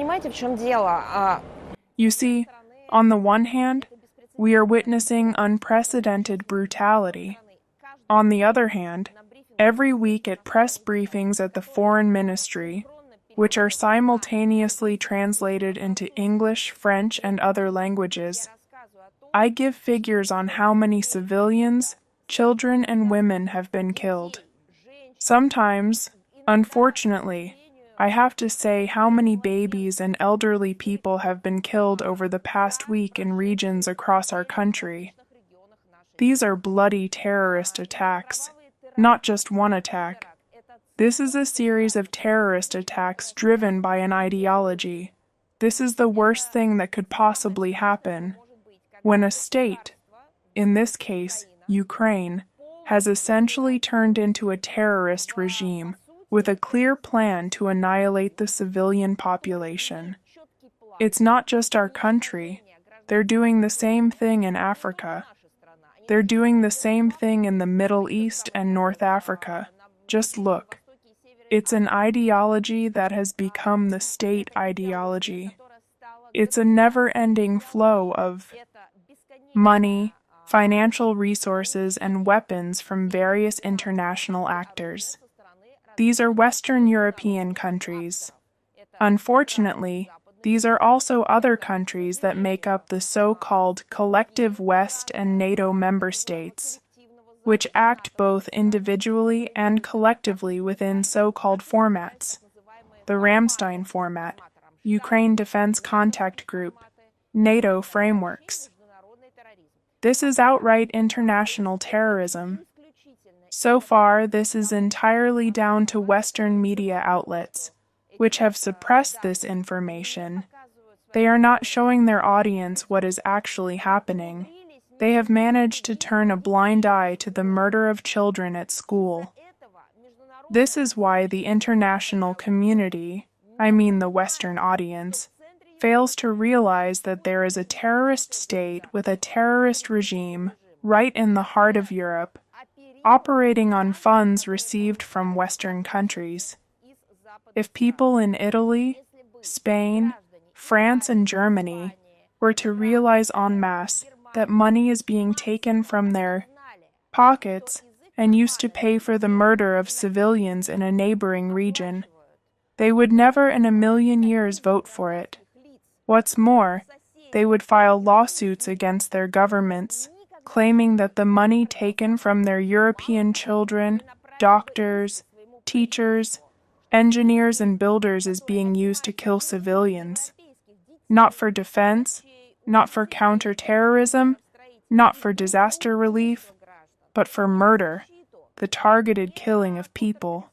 понимаете, в чем дело? You see, on the one hand, we are witnessing unprecedented brutality. On the other hand, every week at press briefings at the Foreign Ministry, which are simultaneously translated into English, French, and other languages, I give figures on how many civilians, children, and women have been killed. Sometimes, unfortunately, I have to say how many babies and elderly people have been killed over the past week in regions across our country. These are bloody terrorist attacks, not just one attack. This is a series of terrorist attacks driven by an ideology. This is the worst thing that could possibly happen. When a state, in this case, Ukraine, has essentially turned into a terrorist regime with a clear plan to annihilate the civilian population. It's not just our country. They're doing the same thing in Africa. They're doing the same thing in the Middle East and North Africa. Just look. It's an ideology that has become the state ideology. It's a never-ending flow of money, financial resources, and weapons from various international actors. These are Western European countries. Unfortunately, these are also other countries that make up the so-called collective West and NATO member states, which act both individually and collectively within so-called formats: the Ramstein format, Ukraine Defense Contact Group, NATO frameworks. This is outright international terrorism. So far, this is entirely down to Western media outlets, which have suppressed this information. They are not showing their audience what is actually happening. They have managed to turn a blind eye to the murder of children at school. This is why the international community, I mean the Western audience, fails to realize that there is a terrorist state with a terrorist regime right in the heart of Europe, operating on funds received from Western countries. If people in Italy, Spain, France, and Germany were to realize en masse that money is being taken from their pockets and used to pay for the murder of civilians in a neighboring region, they would never in a million years vote for it. What's more, they would file lawsuits against their governments, claiming that the money taken from their European children, doctors, teachers, engineers, and builders is being used to kill civilians. Not for defense, not for counterterrorism, not for disaster relief, but for murder, the targeted killing of people.